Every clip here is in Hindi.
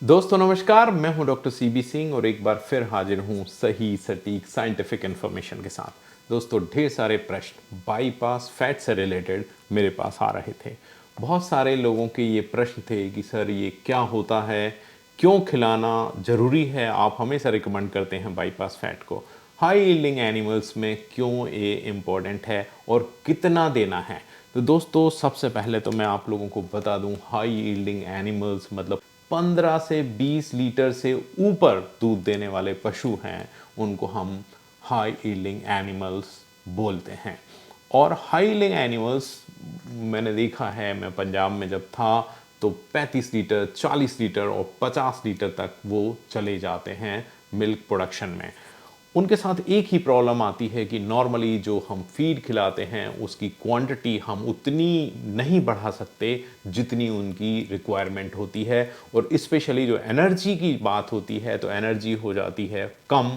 दोस्तों नमस्कार, मैं हूं डॉक्टर सीबी सिंह और एक बार फिर हाजिर हूं सही सटीक साइंटिफिक इन्फॉर्मेशन के साथ। दोस्तों ढेर सारे प्रश्न बाईपास फैट से रिलेटेड मेरे पास आ रहे थे। बहुत सारे लोगों के ये प्रश्न थे कि सर ये क्या होता है, क्यों खिलाना ज़रूरी है, आप हमेशा रिकमेंड करते हैं बाईपास फैट को, हाई यील्डिंग एनिमल्स में क्यों ये इम्पोर्टेंट है और कितना देना है। तो दोस्तों सबसे पहले तो मैं आप लोगों को बता दूं, हाई यील्डिंग एनिमल्स मतलब 15 से 20 लीटर से ऊपर दूध देने वाले पशु हैं, उनको हम हाई यील्डिंग एनिमल्स बोलते हैं। और हाई यील्डिंग एनिमल्स मैंने देखा है, मैं पंजाब में जब था तो 35 लीटर, 40 लीटर और 50 लीटर तक वो चले जाते हैं मिल्क प्रोडक्शन में। उनके साथ एक ही प्रॉब्लम आती है कि नॉर्मली जो हम फीड खिलाते हैं उसकी क्वांटिटी हम उतनी नहीं बढ़ा सकते जितनी उनकी रिक्वायरमेंट होती है, और स्पेशली जो एनर्जी की बात होती है तो एनर्जी हो जाती है कम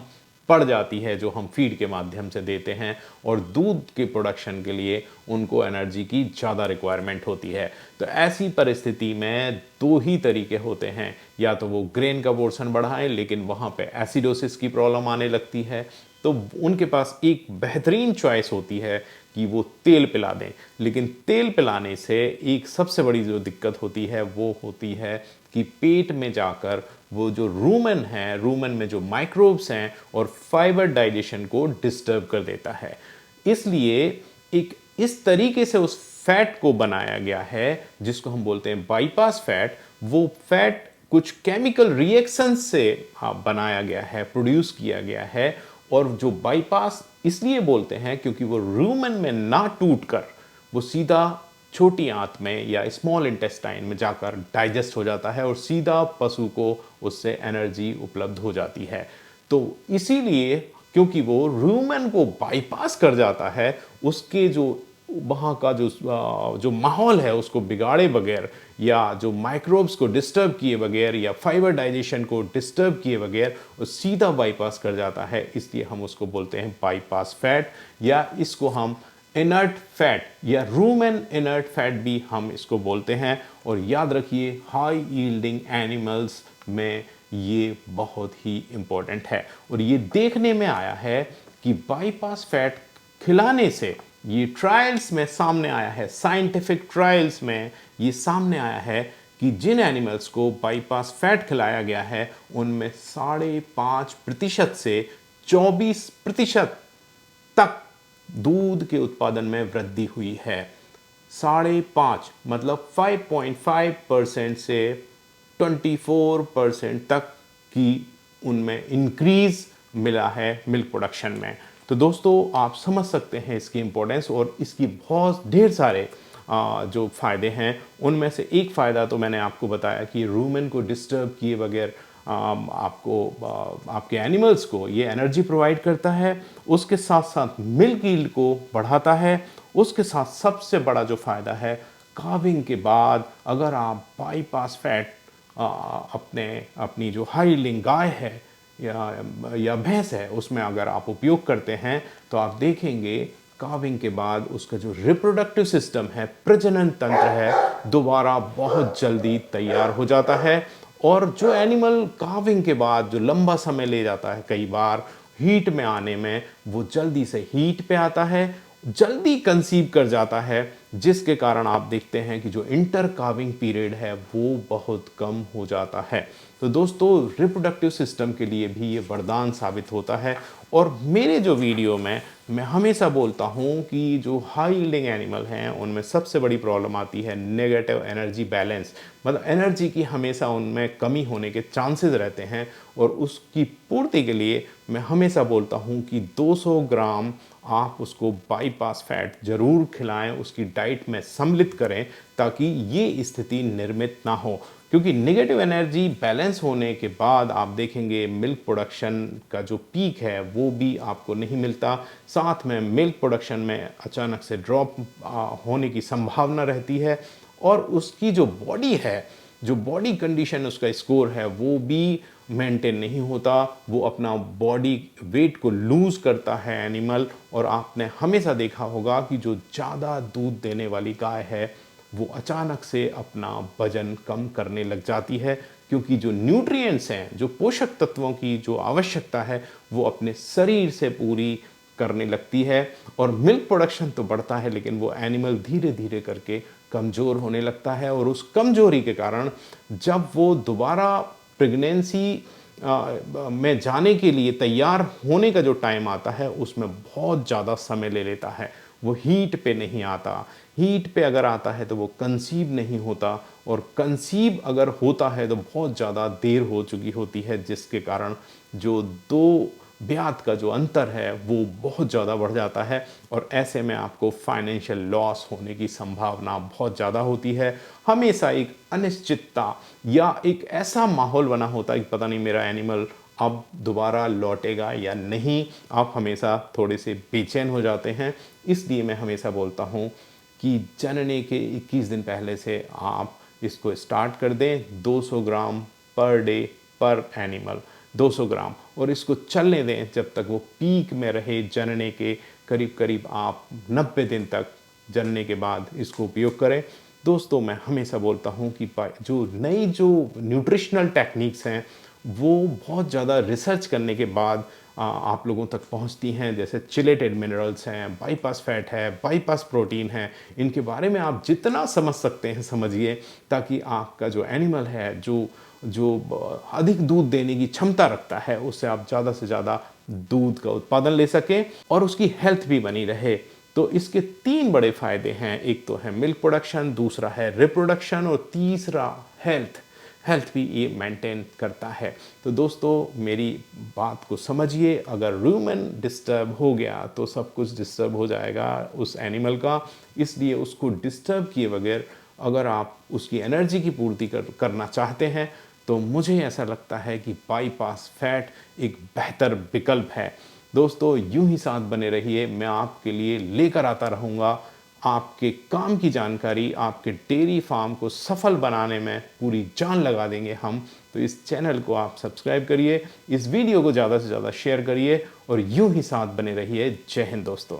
पड़ जाती है जो हम फीड के माध्यम से देते हैं, और दूध के प्रोडक्शन के लिए उनको एनर्जी की ज़्यादा रिक्वायरमेंट होती है। तो ऐसी परिस्थिति में दो ही तरीके होते हैं, या तो वो ग्रेन का पोर्शन बढ़ाएं लेकिन वहाँ पे एसिडोसिस की प्रॉब्लम आने लगती है, तो उनके पास एक बेहतरीन चॉइस होती है कि वो तेल पिला दें। लेकिन तेल पिलाने से एक सबसे बड़ी जो दिक्कत होती है वो होती है कि पेट में जाकर वो जो रूमेन है, रूमेन में जो माइक्रोब्स हैं और फाइबर डाइजेशन को डिस्टर्ब कर देता है। इसलिए एक इस तरीके से उस फैट को बनाया गया है जिसको हम बोलते हैं बाईपास फैट। वो फैट कुछ केमिकल रिएक्शन से बनाया गया है, प्रोड्यूस किया गया है, और जो बाईपास इसलिए बोलते हैं क्योंकि वो रूमेन में ना टूटकर वो सीधा छोटी आंत में या स्मॉल इंटेस्टाइन में जाकर डाइजेस्ट हो जाता है और सीधा पशु को उससे एनर्जी उपलब्ध हो जाती है। तो इसीलिए क्योंकि वो रूमेन को बाईपास कर जाता है, उसके जो वहाँ का जो माहौल है उसको बिगाड़े बगैर, या जो माइक्रोब्स को डिस्टर्ब किए बगैर या फाइबर डाइजेशन को डिस्टर्ब किए बगैर वो सीधा बाईपास कर जाता है, इसलिए हम उसको बोलते हैं बाईपास फैट, या इसको हम इनर्ट फैट या रूमेन इनर्ट फैट भी हम इसको बोलते हैं। और याद रखिए हाई यील्डिंग एनिमल्स में ये बहुत ही इंपॉर्टेंट है, और ये देखने में आया है कि बाईपास फैट खिलाने से, ये ट्रायल्स में सामने आया है, साइंटिफिक ट्रायल्स में ये सामने आया है कि जिन एनिमल्स को बाईपास फैट खिलाया गया है उनमें 5.5% से 24% तक दूध के उत्पादन में वृद्धि हुई है। 5.5 मतलब 5.5% से 24% तक की उनमें इंक्रीज मिला है मिल्क प्रोडक्शन में। तो दोस्तों आप समझ सकते हैं इसकी इंपॉर्टेंस, और इसकी बहुत ढेर सारे जो फ़ायदे हैं उनमें से एक फ़ायदा तो मैंने आपको बताया कि रूमेन को डिस्टर्ब किए बगैर आपके एनिमल्स को ये एनर्जी प्रोवाइड करता है, उसके साथ साथ मिल्क यील्ड को बढ़ाता है, उसके साथ सबसे बड़ा जो फ़ायदा है कार्विंग के बाद अगर आप बाईपास फैट अपनी जो हाई यील्डिंग गाय है या भैंस है उसमें अगर आप उपयोग करते हैं तो आप देखेंगे काविंग के बाद उसका जो रिप्रोडक्टिव सिस्टम है, प्रजनन तंत्र है, दोबारा बहुत जल्दी तैयार हो जाता है। और जो एनिमल काविंग के बाद जो लंबा समय ले जाता है कई बार हीट में आने में, वो जल्दी से हीट पे आता है, जल्दी कंसीव कर जाता है, जिसके कारण आप देखते हैं कि जो इंटर काविंग पीरियड है वो बहुत कम हो जाता है। तो दोस्तों रिप्रोडक्टिव सिस्टम के लिए भी ये वरदान साबित होता है। और मेरे जो वीडियो में मैं हमेशा बोलता हूँ कि जो हाई यील्डिंग एनिमल हैं उनमें सबसे बड़ी प्रॉब्लम आती है नेगेटिव एनर्जी बैलेंस, मतलब एनर्जी की हमेशा उनमें कमी होने के चांसेस रहते हैं, और उसकी पूर्ति के लिए मैं हमेशा बोलता हूँ कि 200 ग्राम आप उसको बाईपास फैट ज़रूर खिलाएं, उसकी डाइट में सम्मिलित करें ताकि ये स्थिति निर्मित ना हो। क्योंकि नेगेटिव एनर्जी बैलेंस होने के बाद आप देखेंगे मिल्क प्रोडक्शन का जो पीक है वो भी आपको नहीं मिलता, साथ में मिल्क प्रोडक्शन में अचानक से ड्रॉप होने की संभावना रहती है, और उसकी जो बॉडी है, जो बॉडी कंडीशन उसका स्कोर है वो भी मेंटेन नहीं होता, वो अपना बॉडी वेट को लूज़ करता है एनिमल। और आपने हमेशा देखा होगा कि जो ज़्यादा दूध देने वाली गाय है वो अचानक से अपना वजन कम करने लग जाती है, क्योंकि जो न्यूट्रिएंट्स हैं, जो पोषक तत्वों की जो आवश्यकता है, वो अपने शरीर से पूरी करने लगती है। और मिल्क प्रोडक्शन तो बढ़ता है, लेकिन वो एनिमल धीरे धीरे करके कमज़ोर होने लगता है, और उस कमज़ोरी के कारण जब वो दोबारा प्रेगनेंसी में जाने के लिए तैयार होने का जो टाइम आता है, उसमें बहुत ज़्यादा समय ले लेता है। वो हीट पे नहीं आता। हीट पे अगर आता है तो वो कंसीव नहीं होता, और कंसीव अगर होता है तो बहुत ज़्यादा देर हो चुकी होती है, जिसके कारण जो दो ब्याज का जो अंतर है वो बहुत ज़्यादा बढ़ जाता है, और ऐसे में आपको फाइनेंशियल लॉस होने की संभावना बहुत ज़्यादा होती है। हमेशा एक अनिश्चितता या एक ऐसा माहौल बना होता है कि पता नहीं मेरा एनिमल अब दोबारा लौटेगा या नहीं। आप हमेशा थोड़े से बेचैन हो जाते हैं। इसलिए मैं हमेशा बोलता हूँ कि जनने के 21 दिन पहले से आप इसको स्टार्ट कर दें। 200 ग्राम पर डे पर एनिमल, 200 ग्राम, और इसको चलने दें जब तक वो पीक में रहे। जनने के करीब करीब आप 90 दिन तक जनने के बाद इसको उपयोग करें। दोस्तों, मैं हमेशा बोलता हूँ कि जो नई जो न्यूट्रिशनल टेक्निक्स हैं वो बहुत ज़्यादा रिसर्च करने के बाद आप लोगों तक पहुंचती हैं। जैसे चिलेटेड मिनरल्स हैं, बाईपास फैट है, बाईपास प्रोटीन है। इनके बारे में आप जितना समझ सकते हैं समझिए, ताकि आपका जो एनिमल है, जो जो अधिक दूध देने की क्षमता रखता है, उससे आप ज़्यादा से ज़्यादा दूध का उत्पादन ले सकें और उसकी हेल्थ भी बनी रहे। तो इसके 3 बड़े फायदे हैं। एक तो है मिल्क प्रोडक्शन, दूसरा है रिप्रोडक्शन, और तीसरा हेल्थ भी ये मेंटेन करता है। तो दोस्तों, मेरी बात को समझिए। अगर रूमेन डिस्टर्ब हो गया तो सब कुछ डिस्टर्ब हो जाएगा उस एनिमल का। इसलिए उसको डिस्टर्ब किए बगैर अगर आप उसकी एनर्जी की पूर्ति करना चाहते हैं, तो मुझे ऐसा लगता है कि बाईपास फैट एक बेहतर विकल्प है। दोस्तों, यूं ही साथ बने रहिए। मैं आपके लिए लेकर आता रहूँगा आपके काम की जानकारी। आपके डेयरी फार्म को सफल बनाने में पूरी जान लगा देंगे हम। तो इस चैनल को आप सब्सक्राइब करिए, इस वीडियो को ज़्यादा से ज़्यादा शेयर करिए, और यूं ही साथ बने रहिए। जय हिंद दोस्तों।